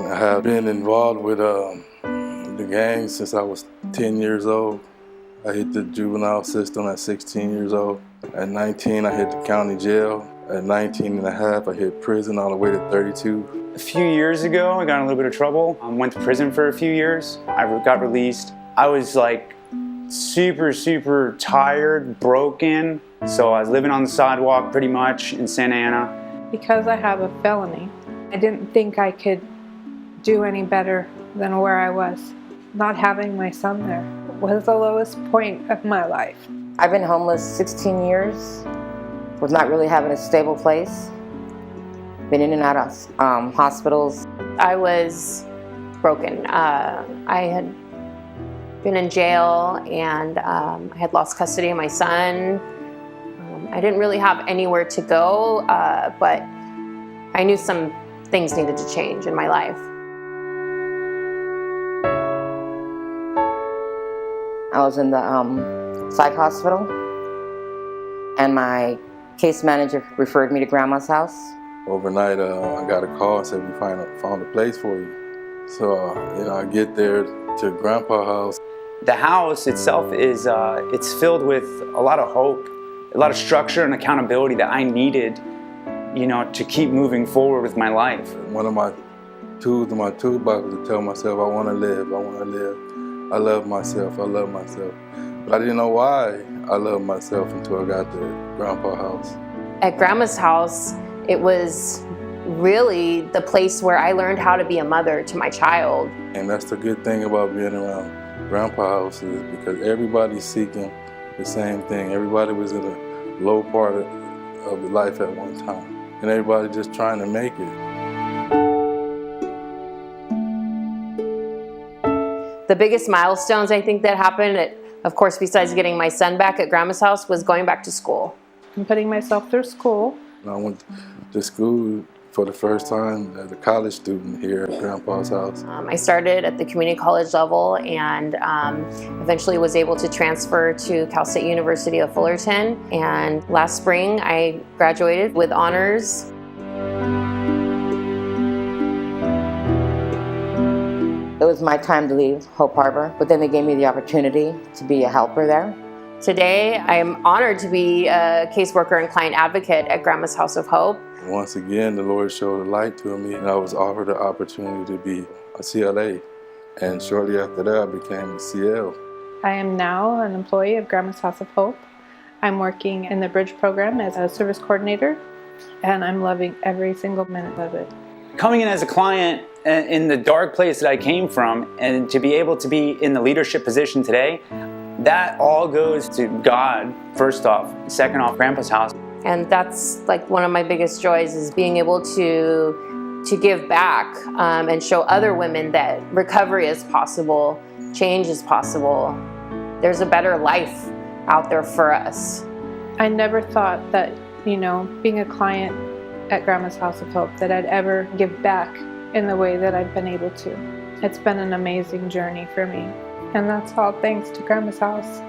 I have been involved with the gang since I was 10 years old. I hit the juvenile system at 16 years old. At 19, I hit the county jail. At 19 and a half, I hit prison all the way to 32. A few years ago, I got in a little bit of trouble. I went to prison for a few years. I got released. I was like super tired, broken. So I was living on the sidewalk pretty much in Santa Ana. Because I have a felony, I didn't think I could do any better than where I was. Not having my son there was the lowest point of my life. I've been homeless 16 years, was not really having a stable place. Been in and out of hospitals. I was broken. I had been in jail and I had lost custody of my son. I didn't really have anywhere to go, but I knew some things needed to change in my life. I was in the psych hospital, and my case manager referred me to Grandma's house. Overnight, I got a call and said, we found a place for you. So, I get there to Grandpa's house. The house itself is it's filled with a lot of hope, a lot of structure and accountability that I needed, to keep moving forward with my life. One of my tools in my toolbox was to tell myself, I want to live, I want to live. I love myself, I love myself. But I didn't know why I loved myself until I got to Grandpa's house. At Grandma's house, it was really the place where I learned how to be a mother to my child. And that's the good thing about being around Grandpa's house is because everybody's seeking the same thing. Everybody was in a low part of life at one time. And everybody just trying to make it. The biggest milestones I think that happened, of course, besides getting my son back at Grandma's house, was going back to school. I'm putting myself through school. I went to school for the first time as a college student here at Grandpa's house. I started at the community college level and eventually was able to transfer to Cal State University of Fullerton. And last spring, I graduated with honors. It was my time to leave Hope Harbor, but then they gave me the opportunity to be a helper there. Today, I am honored to be a caseworker and client advocate at Grandma's House of Hope. Once again, the Lord showed a light to me, and I was offered the opportunity to be a CLA. And shortly after that, I became a CL. I am now an employee of Grandma's House of Hope. I'm working in the Bridge program as a service coordinator, and I'm loving every single minute of it. Coming in as a client in the dark place that I came from, and to be able to be in the leadership position today, that all goes to God, first off. Second off, Grandpa's house. And that's like one of my biggest joys is being able to give back and show other women that recovery is possible, change is possible. There's a better life out there for us. I never thought that, being a client at Grandma's House of Hope, that I'd ever give back in the way that I've been able to. It's been an amazing journey for me. And that's all thanks to Grandma's house.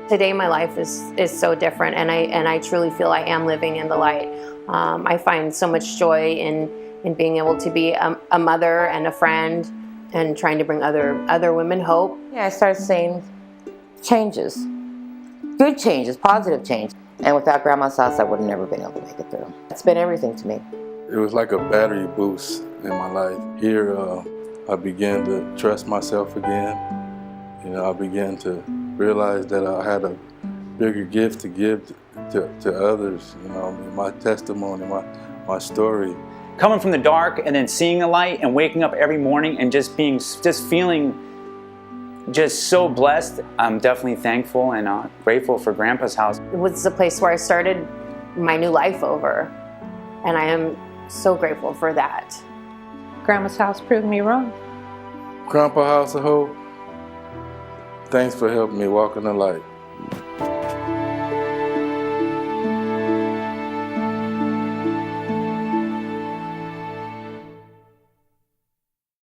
Today my life is so different, and I truly feel I am living in the light. I find so much joy in being able to be a mother and a friend and trying to bring other women hope. Yeah, I started seeing changes, good changes, positive change. And without Grandma's house, I would have never been able to make it through. It's been everything to me. It was like a battery boost in my life. Here, I began to trust myself again. I began to realize that I had a bigger gift to give to others. My testimony, my story. Coming from the dark and then seeing the light and waking up every morning and just feeling so blessed. I'm definitely thankful and grateful for Grandpa's house. It was the place where I started my new life over, and I am so grateful for that. Grandma's house proved me wrong. Grandpa's House of Hope, thanks for helping me walk in the light.